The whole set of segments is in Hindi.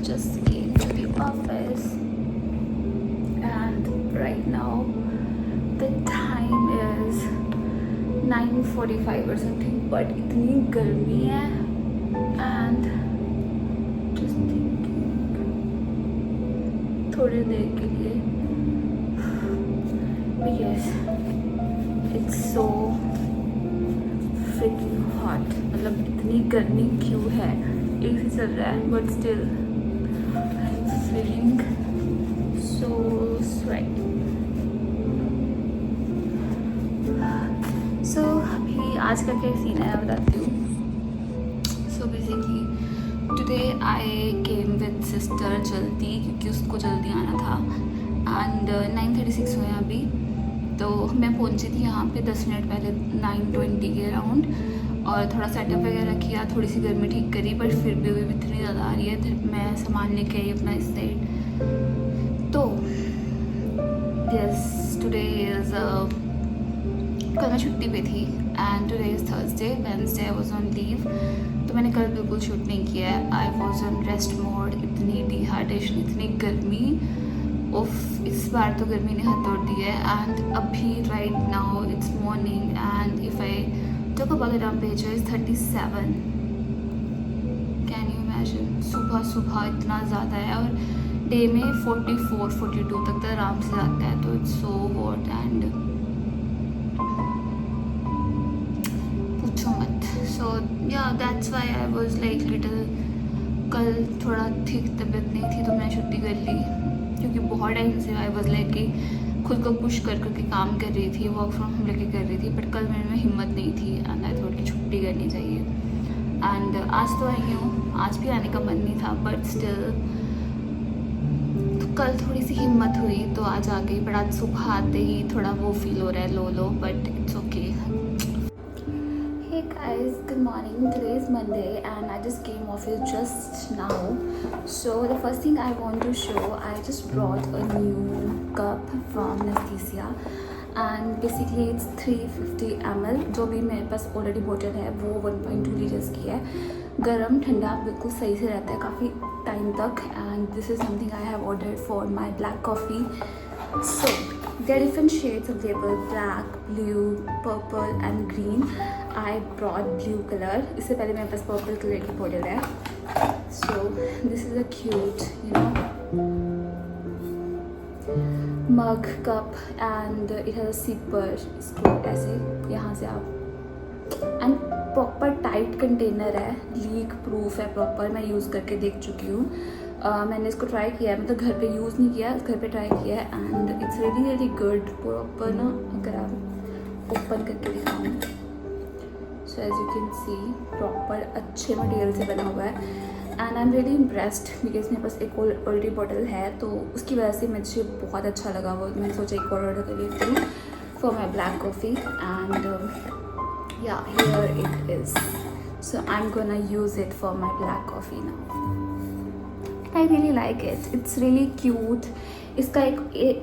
just came to the office and right now the time is 9:45 or something, but इतनी गर्मी है and just thinking थोड़ी देर के लिए but yes it's so freaking hot, मतलब इतनी गर्मी क्यों है, एसी चल रहा है but still I'm feeling so sweaty. So अभी आज का क्या सीन है बताती हूँ. So basically today I came with sister जल्दी क्योंकि उसको जल्दी आना था and 9:36 हुए हैं अभी. तो मैं पहुंची थी यहाँ पे 10 मिनट पहले 9:20 के अराउंड और थोड़ा सेटअप वगैरह किया, थोड़ी सी गर्मी ठीक करी, बट फिर भी इतनी ज़्यादा आ रही है. मैं सामान लेके आई अपना इस साइड. तो यस टुडे इज़ कल मैं छुट्टी पे थी and today is Thursday. Wednesday I was on leave, तो मैंने कल बिल्कुल शूट नहीं किया है. I was on rest mode. इतनी डिहाइड्रेशन, इतनी गर्मी, उफ इस बार तो गर्मी ने हद तोड़ दी है. एंड अभी right now it's morning and if I talk about the temperature is 37. Can you imagine, सुबह इतना ज़्यादा है और डे में 44-42 तक तो आराम से जाता है. तो इट्स सो हॉट एंड पूछो मत. सो yeah that's why I was like little, कल थोड़ा ठीक तबीयत नहीं थी तो मैं छुट्टी कर ली क्योंकि बहुत टाइम से आई वाज लाइक कि खुद को पुश कर करके काम कर रही थी, वर्क फ्रॉम होम लेके कर रही थी, बट कल मेरे में हिम्मत नहीं थी एंड आई थॉट कि छुट्टी करनी चाहिए. एंड आज तो आई हूँ, आज भी आने का मन नहीं था बट स्टिल तो कल थोड़ी सी हिम्मत हुई तो आज आ गई. बट आज सुबह आते ही थोड़ा वो फील हो रहा है low but it's okay. Hey guys, good morning. Today is Monday and I just came office just now. So the first thing I want to show, I just brought a new cup from Nasticia and basically it's 350 ml. जो भी मेरे पास ऑलरेडी बोतल है वो 1.2 लीटर्स की है. गर्म ठंडा बिल्कुल सही से रहता है काफ़ी टाइम तक. And this is something I have ordered for my black coffee. So there are different shades available: black, blue, purple and green. I brought blue color. इससे पहले मेरे पास purple color की बॉटल है. So this is a cute, you know, mug cup and it has a zipper. इसको ऐसे यहाँ से आप एंड प्रॉपर टाइट कंटेनर है, लीक प्रूफ है प्रॉपर. मैं यूज़ करके देख चुकी हूँ. मैंने इसको ट्राई किया है, मतलब घर पे यूज़ नहीं किया, घर पे ट्राई किया है and it's really good. Proper ना अगर आप ओपन करके दिखाऊँ so as you can see proper अच्छे मटेरियल से बना हुआ है and I am really impressed because मेरे पास एक ऑलरेडी बॉटल है तो उसकी वजह से मुझे बहुत अच्छा लगा वो. मैंने सोचा एक और ऑर्डर कर लेती हूँ for my black coffee and yeah, here it is. So I'm gonna use it for my black coffee now. I really like it. It's really cute. इसका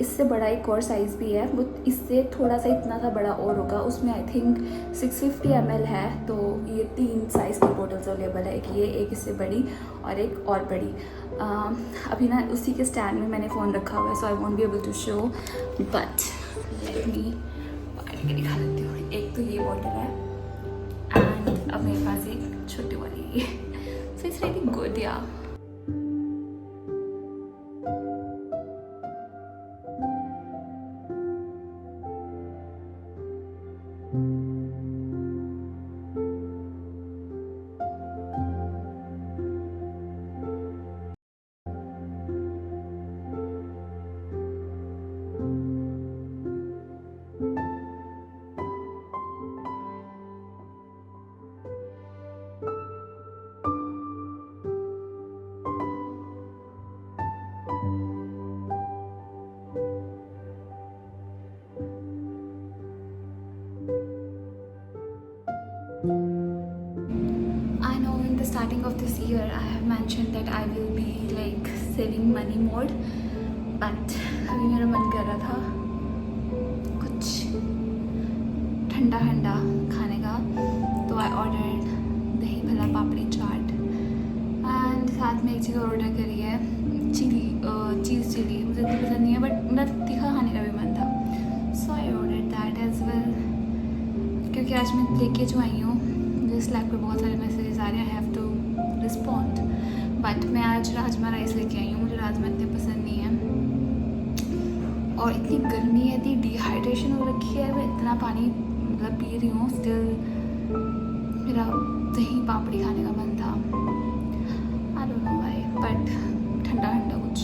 इससे बड़ा एक और साइज़ भी है, वो इससे थोड़ा सा इतना सा बड़ा और होगा. उसमें आई थिंक 650 ml है. तो ये 3 साइज़ की बोटल्स अवेलेबल है, एक इससे बड़ी और एक और बड़ी. अभी ना उसी के स्टैंड में मैंने फ़ोन रखा हुआ है so I won't be able to show but let me दिखा देती हूँ. एक तो ये बॉटल है एंड अब मेरे पास एक छोटी वाली है. सो इट्स रियली गुड या. I know in the starting of this year I have mentioned that I will be like saving money more, but अभी मेरा मन कर रहा था कुछ ठंडा ठंडा खाने का, तो I ordered दही भल्ला पापड़ी चाट एंड साथ साथ में एक चीज़ और ऑर्डर करी है, चीज़ चिली। मुझे इतनी पसंद नहीं है बट मेरा तीखा खाने का भी मन था, so I order that as well. क्योंकि आज मैं लेके जो आई हूँ, मुझे स्लैक पे बहुत सारे मैसेजेस आ रहे हैं, I have to respond. But मैं आज राजमा राइस लेके आई हूँ, मुझे राजमा इतने पसंद नहीं है और इतनी गर्मी है, इतनी डिहाइड्रेशन हो रखी है, मैं इतना पानी मतलब पी रही हूँ, स्टिल मेरा दही पापड़ी खाने का मन था। I don't know why, but ठंडा ठंडा कुछ।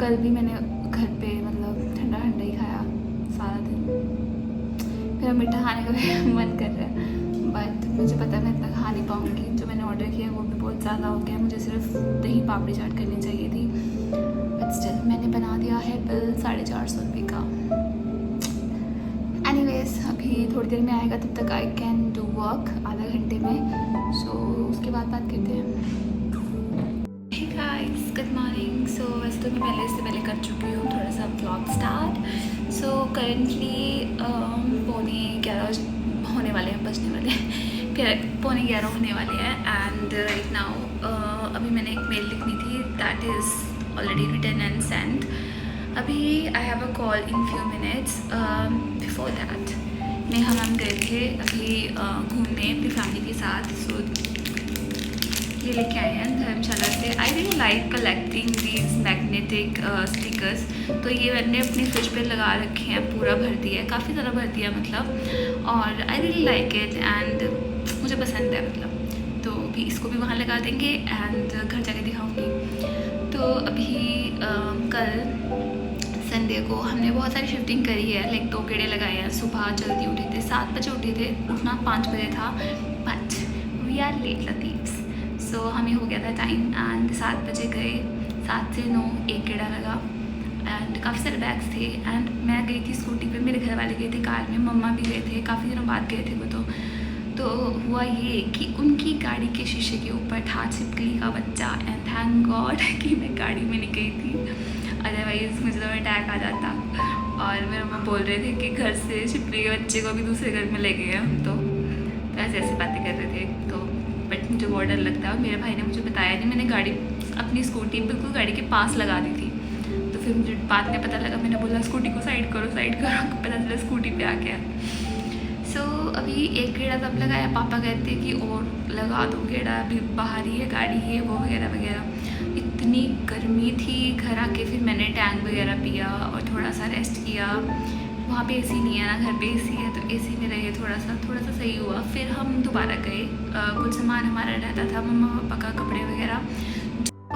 कल भी मैंने घर पे मतलब ठंडा ठंडा ही खाया सारा दिन। मेरा मीठा खाने का भी मन कर रहा है बट मुझे पता है मैं इतना खा नहीं पाऊँगी। जो मैंने ऑर्डर किया वो भी बहुत ज़्यादा हो गया, मुझे सिर्फ दही पापड़ी चाट करनी चाहिए थी बट स्टिल मैंने बना दिया है बिल 450 रुपये का। एनीवेज अभी थोड़ी देर में आएगा, तब तक आई कैन डू वर्क आधा घंटे में, सो उसके बाद बात करते हैं। Hey guys, good morning. So वैसे तो मैं इससे पहले कर चुकी हूँ थोड़ा सा ब्लॉग स्टार्ट। सो करेंटली 11:15 होने वाले हैं, बजने वाले हैं, फिर 11:15 होने वाले हैं एंड राइट नाउ अभी मैंने एक मेल लिखनी थी, that is already written and send. अभी I have a call in few minutes. Before that Neha ma'am गए थे अभी घूमने अपनी फैमिली के साथ, सो ये लेके आए हैं धर्मशाला से। I really like collecting these magnetic stickers, तो ये मैंने अपनी फ्रिज पे लगा रखे हैं, पूरा भर दिया है, काफ़ी ज़्यादा भर दिया मतलब, और I really like it and मुझे पसंद है मतलब। तो अभी इसको भी वहाँ लगा देंगे एंड घर जाके दिखाऊंगी। तो अभी कल संडे को हमने बहुत सारी शिफ्टिंग करी है, लाइक 2 गेड़े लगाए हैं। सुबह जल्दी उठे थे, 7 बजे उठे थे, उठना 5 बजे था बट वी आर लेट लतीफ़्स, सो हमें हो गया था टाइम एंड 7 बजे गए, 7 से 9 एक गेड़ा लगा एंड काफ़ी सारे बैग्स थे एंड मैं गई थी स्कूटी पे, मेरे घर वाले गए थे कार में, मम्मा भी गए थे, काफ़ी दिनों बाद गए थे वो। तो हुआ ये कि उनकी गाड़ी के शीशे के ऊपर था छिपकली का बच्चा एंड थैंक गॉड कि मैं गाड़ी में नहीं गई थी, अदरवाइज़ मुझे तो अटैक आ जाता। और मेरे मम्मा बोल रहे थे कि घर से छिपकली के बच्चे को भी दूसरे घर में ले गए हम, तो ऐसे ऐसे बातें कर रहे थे। तो बट मुझे बहुत डर लगता है और मेरे भाई ने मुझे बताया नहीं, मैंने गाड़ी अपनी स्कूटी बिल्कुल गाड़ी के पास लगा दी थी। तो फिर मुझे बाद में पता लगा, मैंने बोला स्कूटी को साइड करो, पता चला स्कूटी पे आ गया। सो अभी एक गेड़ा तब लगाया, पापा कहते कि और लगा दो गेड़ा, अभी बाहर ही है गाड़ी है वो वगैरह वगैरह। इतनी गर्मी थी, घर आके फिर मैंने टैंक वगैरह पिया और थोड़ा सा रेस्ट किया। वहाँ पे एसी नहीं है ना, घर पे एसी है, तो एसी में रहे, थोड़ा सा सही हुआ। फिर हम दोबारा गए, कुछ सामान हमारा रहता था, मम्मा पापा का कपड़े वगैरह।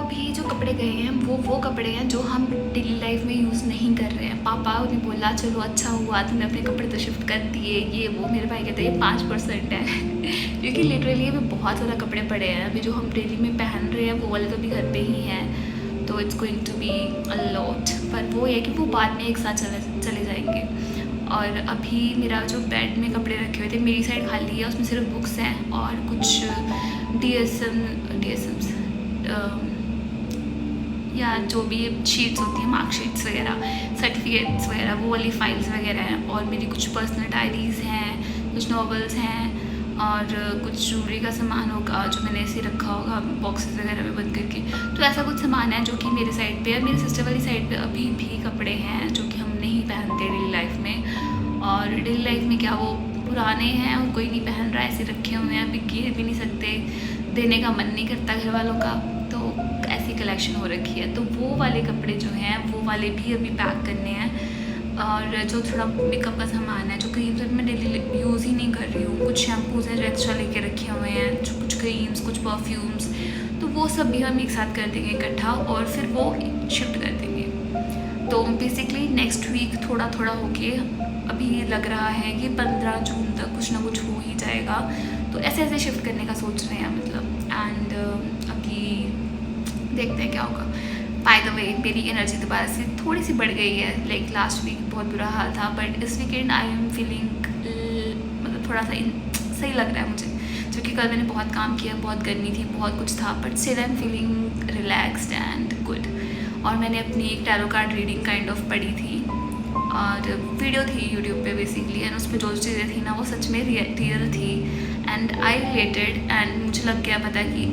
अभी जो कपड़े गए हैं वो कपड़े हैं जो हम डेली लाइफ में यूज़ नहीं कर रहे हैं। पापा ने बोला चलो अच्छा हुआ तुमने अपने कपड़े तो शिफ्ट कर दिए, ये वो। मेरे भाई कहते हैं ये 5% है क्योंकि लिटरली अभी बहुत ज़्यादा कपड़े पड़े हैं, अभी जो हम डेली में पहन रहे हैं वो वाले तो अभी घर पे ही हैं, तो it's going to be a lot. पर वो है कि वो बाद में एक साथ चले जाएंगे। और अभी मेरा जो बेड में कपड़े रखे हुए थे, मेरी साइड खाली है, उसमें सिर्फ बुक्स हैं और कुछ DSMs या जो भी शीट्स होती हैं, मार्कशीट्स वगैरह, सर्टिफिकेट्स वगैरह, वो वाली फाइल्स वगैरह हैं। और मेरी कुछ पर्सनल डायरीज़ हैं, कुछ नॉवेल्स हैं और कुछ ज्वेलरी का सामान होगा जो मैंने ऐसे रखा होगा बॉक्सेस वगैरह में बंद करके। तो ऐसा कुछ सामान है जो कि मेरे साइड पे है। मेरी सिस्टर वाली साइड पे अभी भी कपड़े हैं जो कि हम नहीं पहनते डेली लाइफ में, और डेली लाइफ में क्या वो पुराने हैं और कोई नहीं पहन रहा है, ऐसे रखे हुए हैं, अभी गिर भी नहीं सकते, देने का मन नहीं करता घर वालों का, तो ऐसी कलेक्शन हो रखी है। तो वो वाले कपड़े जो हैं वो वाले भी अभी पैक करने हैं। और जो थोड़ा मेकअप का सामान है, जो क्रीम्स मैं डेली यूज़ ही नहीं कर रही हूँ, कुछ शैम्पूज हैं जो एक्स्ट्रा लेके रखे हुए हैं, कुछ क्रीम्स, कुछ परफ्यूम्स, तो वो सब भी हम एक साथ कर देंगे इकट्ठा और फिर वो शिफ्ट कर देंगे। तो बेसिकली नेक्स्ट वीक थोड़ा थोड़ा होके अभी लग रहा है कि 15 जून तक कुछ ना कुछ हो ही जाएगा। तो ऐसे ऐसे शिफ्ट करने का सोच रहे हैं मतलब। एंड अभी देखते हैं क्या होगा। बाय द वे मेरी एनर्जी दोबारा से थोड़ी सी बढ़ गई है, लाइक लास्ट वीक बहुत बुरा हाल था, बट इस वीकेंड आई एम फीलिंग मतलब थोड़ा सा सही लग रहा है मुझे, क्योंकि कल मैंने बहुत काम किया, बहुत गर्मी थी, बहुत कुछ था, but still I am feeling relaxed and good. और मैंने अपनी एक tarot card reading kind of पढ़ी थी और वीडियो थी यूट्यूब पे बेसिकली, एंड उस पर जो चीज़ें थी ना वो सच में रियल थी एंड आई रिलेटेड, एंड मुझे लग गया पता कि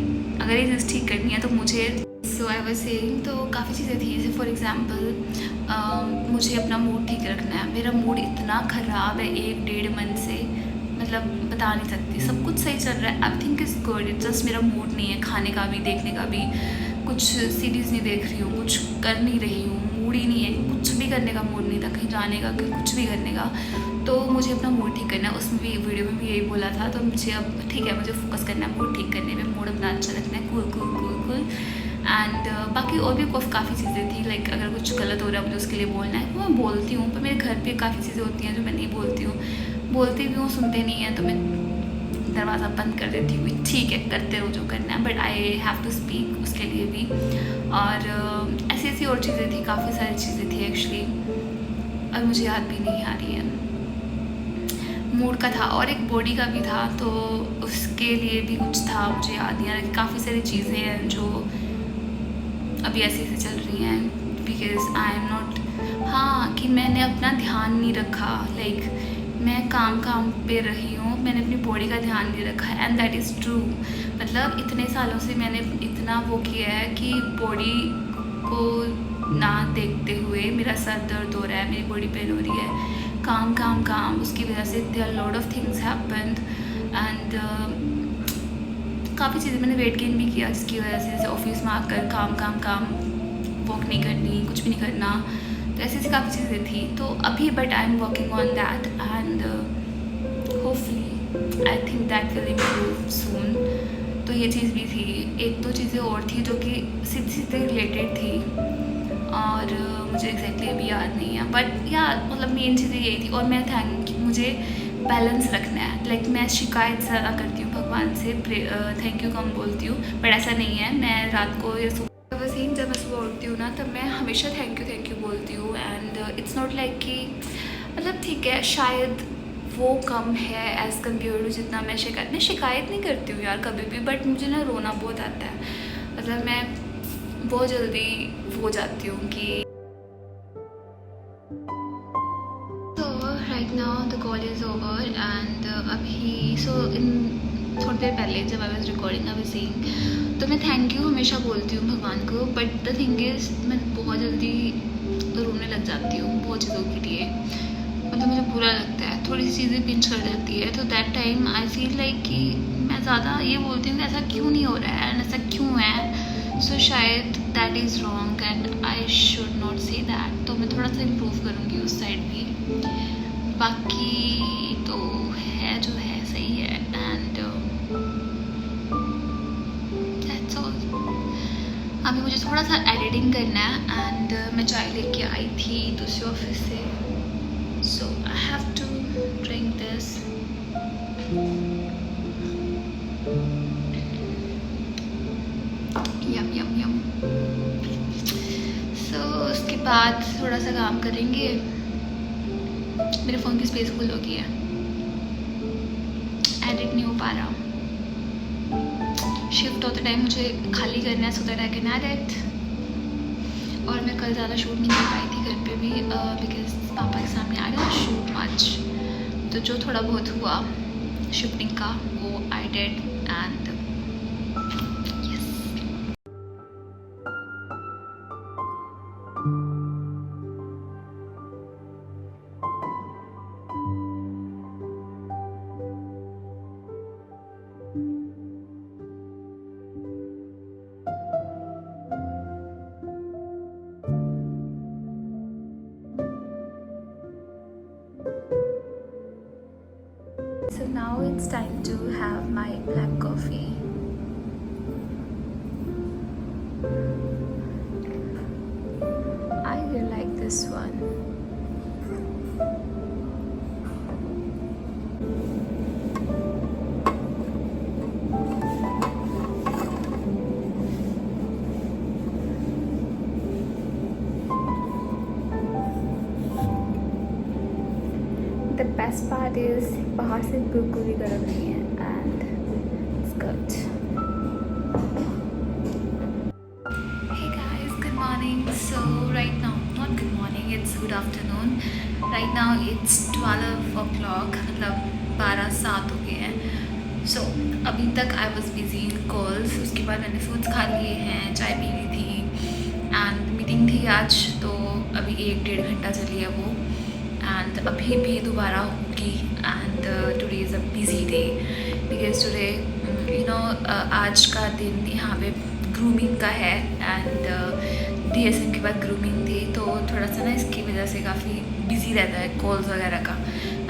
अगर ये चीज़ ठीक करनी है तो मुझे सो आई वाज सेइंग, तो काफ़ी चीज़ें थी। जैसे फॉर एग्जांपल मुझे अपना मूड ठीक रखना है। मेरा मूड इतना ख़राब है 1-1.5 मंथ से, मतलब बता नहीं सकती। सब कुछ सही चल रहा है, everything is good, it's just मेरा मूड नहीं है खाने का भी, देखने का भी। कुछ सीरीज़ नहीं देख रही हूँ, कुछ कर नहीं रही हूँ, मूड ही नहीं है, कुछ भी करने का मूड नहीं था, कहीं जाने का, कहीं कुछ भी करने का। तो मुझे अपना मूड ठीक करना है। उसमें भी वीडियो में भी यही बोला था। तो मुझे अब ठीक है, मुझे फोकस करना है मूड ठीक करने में, मूड अपना अच्छा रखना है, cool cool cool cool. And बाकी और भी काफ़ी चीज़ें थी। लाइक अगर कुछ गलत हो रहा है मुझे उसके लिए बोलना है, वो मैं बोलती हूँ। पर मेरे घर पे काफ़ी चीज़ें होती हैं जो मैं नहीं बोलती हूँ, बोलती भी हूँ, सुनते नहीं हैं, तो मैं दरवाज़ा बंद कर देती हूँ। ठीक है, करते रहो जो करना है, but I have to speak उसके लिए भी। और ऐसी ऐसी और चीज़ें थी, काफ़ी सारी चीज़ें थी एक्चुअली, और मुझे याद भी नहीं आ रही है। मूड का था और एक बॉडी का भी था, तो उसके लिए भी कुछ था, मुझे याद नहीं आ रहा। काफ़ी सारी चीज़ें हैं जो अभी ऐसे ऐसे चल रही हैं, बिकॉज आई एम नॉट, हाँ, कि मैंने अपना ध्यान नहीं रखा। लाइक मैं काम पे रही हूँ, मैंने अपनी बॉडी का ध्यान नहीं रखा, एंड दैट इज़ ट्रू। मतलब इतने सालों से मैंने इतना वो किया है कि बॉडी को ना देखते हुए मेरा सर दर्द हो रहा है, मेरी बॉडी पेन हो रही है, काम, उसकी वजह से there lot of things happened. And काफ़ी चीज़ें मैंने वेट गेन भी किया जिसकी वजह से, जैसे ऑफिस में आकर काम, वॉक नहीं करनी, कुछ भी नहीं करना, तो ऐसी ऐसी काफ़ी चीज़ें थी। तो अभी but I am working on that, and hopefully I think that will improve soon. तो ये चीज़ भी थी। एक दो चीज़ें और थी जो कि सीधे रिलेटेड थी, और मुझे एग्जैक्टली अभी याद नहीं है, बट या मतलब मेन चीज़ें यही थी। और मैं मुझे बैलेंस रखना है। लाइक मैं शिकायत ज़्यादा करती हूँ भगवान से, थैंक यू कम बोलती हूँ, बट ऐसा नहीं है। मैं रात को या जब मैं सुबह उठती हूँ ना, तब मैं हमेशा थैंक यू बोलती हूँ। एंड इट्स नॉट लाइक कि मतलब ठीक है, शायद वो कम है एज़ कम्पेयर टू जितना मैं शिकायत नहीं करती हूँ यार कभी भी, बट मुझे ना रोना बहुत आता है। मतलब मैं बहुत जल्दी हो जाती हूँ कि right now the call is over, and अभी थोड़ी देर पहले जब I was recording I was saying, तो मैं थैंक यू हमेशा बोलती हूँ भगवान को, बट द थिंग इज़ मैं बहुत जल्दी रोने लग जाती हूँ बहुत चीज़ों के लिए। मतलब मुझे बुरा लगता है, थोड़ी सी चीज़ें पिंच कर जाती है, तो that time I feel like कि मैं ज़्यादा ये बोलती हूँ कि ऐसा क्यों नहीं हो रहा है एंड ऐसा क्यों है। सो शायद that is wrong and I should not say that. तो मैं थोड़ा सा इम्प्रूव करूँगी उस साइड भी। बाकी तो है जो है सही है, एंड दैट्स ऑल। अभी मुझे थोड़ा सा एडिटिंग करना है, एंड मैं चाय लेके आई थी दूसरे ऑफिस से, so I have to drink this. Yum. So उसके बाद थोड़ा सा काम करेंगे। मेरे फ़ोन की स्पेस फुल हो गई है, एडिट नहीं हो पा रहा। शिफ्ट होते टाइम मुझे खाली करना है so that I can edit. और मैं कल ज़्यादा शूट नहीं कर पाई थी घर पे भी, बिकॉज पापा के सामने आ गया शूट मच। तो जो थोड़ा बहुत हुआ शिफ्टिंग का वो I did, and so now it's time to have my black coffee. I really like this one. The best part is बाहर से बिल्कुल भी गर्म नहीं है, and it's good. Hey guys, good morning. So right now, not good morning, it's good afternoon. Right now it's 12 o'clock, मतलब 12:07 हो गए हैं. सो अभी तक I was busy in calls, उसके बाद मैंने फ्रूट्स खा लिए हैं, चाय पी ली थी एंड मीटिंग थी आज, तो अभी 1-1.5 घंटा चली है वो एंड अभी भी दोबारा होगी and today is a busy day because today you know आज का दिन यहाँ पे ग्रूमिंग का है एंड DSM के बाद ग्रूमिंग थी, तो थोड़ा सा ना इसकी वजह से काफ़ी बिजी रहता है कॉल्स वगैरह का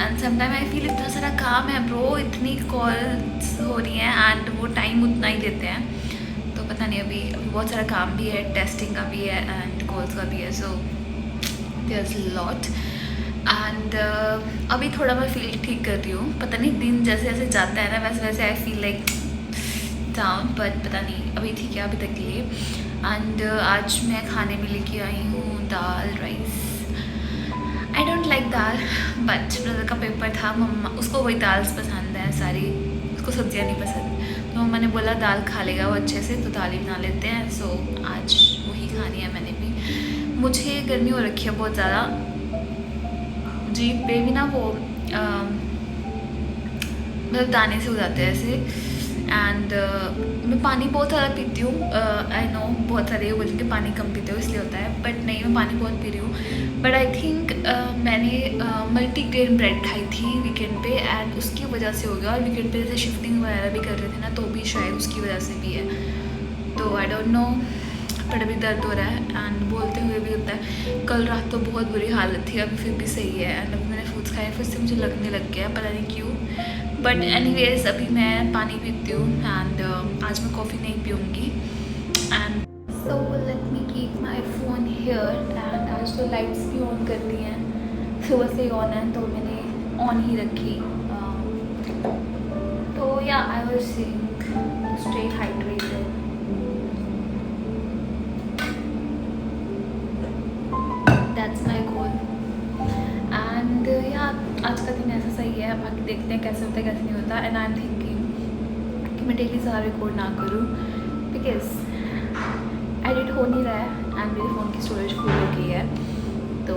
एंड समटाइम आई फील इतना सारा काम है ब्रो, इतनी कॉल्स हो रही हैं एंड वो टाइम उतना ही देते हैं, तो पता नहीं अभी बहुत सारा काम भी है, टेस्टिंग का भी है एंड कॉल्स का भी है, so there is lot and अभी थोड़ा मैं फील ठीक कर रही हूँ, पता नहीं दिन जैसे जैसे जाता है ना वैसे वैसे I feel like down, but पता नहीं अभी ठीक है अभी तक के लिए एंड आज मैं खाने में लेके आई हूँ दाल rice. I don't like dal but brother का पेपर था, मम्मा उसको वही दाल पसंद है सारी, उसको सब्जियाँ नहीं पसंद, तो मम्मा ने बोला दाल खा लेगा वो अच्छे से तो दाल ही बना लेते हैं, सो आज वही खानी है मैंने भी। मुझे गर्मी हो रखी है बहुत ज़्यादा, जीभ पे भी ना वो मतलब दाने से हो जाते हैं ऐसे एंड मैं पानी बहुत ज़्यादा पीती हूँ, आई नो बहुत सारे बोलते कि पानी कम पीते हो इसलिए होता है, बट नहीं मैं पानी बहुत पी रही हूँ, बट आई थिंक मैंने मल्टीग्रेन ब्रेड खाई थी वीकेंड पे एंड उसकी वजह से हो गया, और वीकेंड पे जैसे शिफ्टिंग वगैरह भी कर रहे थे ना तो भी शायद उसकी वजह से भी है, तो आई डोंट नो, पर अभी दर्द हो रहा है एंड बोलते हुए भी होता है। कल रात तो बहुत बुरी हालत थी, अभी फिर भी सही है एंड अभी मैंने फ्रूट्स खाए फिर से मुझे लगने लग गया, पता नहीं क्यों, बट एनीवेज अभी मैं पानी पीती हूँ एंड आज मैं कॉफ़ी नहीं पीऊँगी and so let me keep my phone here and आज तो लाइट्स भी ऑन कर दी हैं, सुबह से ही ऑन है तो मैंने ऑन ही रखी, तो या I was saying stay hydrated, that's my goal and या आज का दिन ऐसा सही है, बाकी देखते हैं कैसे होता है कैसे नहीं होता एंड आई एम थिंकिंग कि मैं डेली सारा रिकॉर्ड ना करूँ बिकॉज एडिट हो नहीं रहा है एंड मेरे फ़ोन की स्टोरेज फुल हो गई है, तो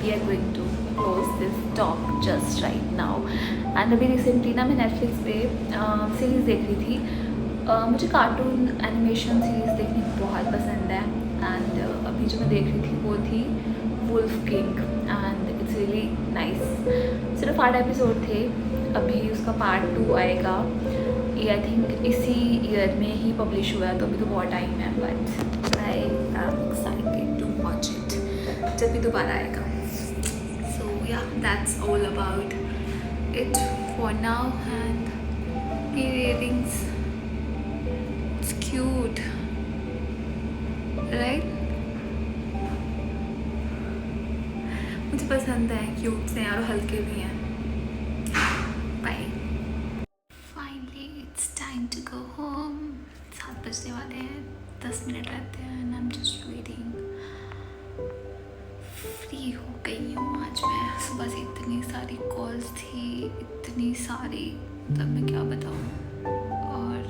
we are going to close this talk just right now and अभी रिसेंटली ना मैं नेटफ्लिक्स पे सीरीज़ देख रही थी, मुझे कार्टून एनिमेशन सीरीज़ देखनी बहुत पसंद है एंड अभी जो मैं देख रही थी वो थी wolf king and it's really nice, सिर्फ 8 एपिसोड थे, अभी उसका पार्ट 2 आएगा, ये आई थिंक इसी ईयर में ही पब्लिश हुआ है, तो अभी तो बहुत टाइम है, but I am excited to watch it जब भी दोबारा आएगा, so yeah that's all about it for now and earrings it's cute right, मुझे पसंद है, क्यूट से और हल्के भी हैं। Bye, finally it's time to go home, 7 बजने वाले हैं, 10 मिनट रहते हैं and I am just waiting, free हो गई हूँ आज मैं, सुबह से इतनी सारी कॉल्स थी, इतनी सारी, तब मैं क्या बताऊँ, और